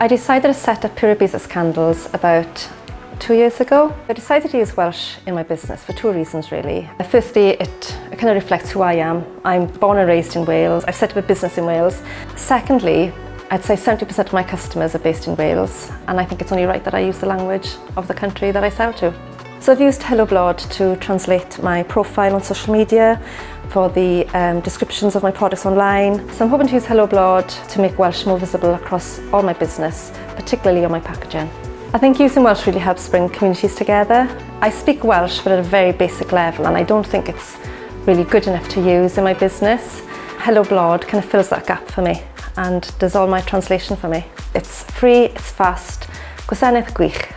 I decided to set up Purah Beeswax Candles about 2 years ago. I decided to use Welsh in my business for two reasons really. Firstly, it kind of reflects who I am. I'm born and raised in Wales. I've set up a business in Wales. Secondly, I'd say 70% of my customers are based in Wales, and I think it's only right that I use the language of the country that I sell to. So I've used Helo Blod to translate my profile on social media, for the descriptions of my products online. So I'm hoping to use Helo Blod to make Welsh more visible across all my business, particularly on my packaging. I think using Welsh really helps bring communities together. I speak Welsh but at a very basic level, and I don't think it's really good enough to use in my business. Helo Blod kind of fills that gap for me and does all my translation for me. It's free, it's fast, gwasanaeth gwych.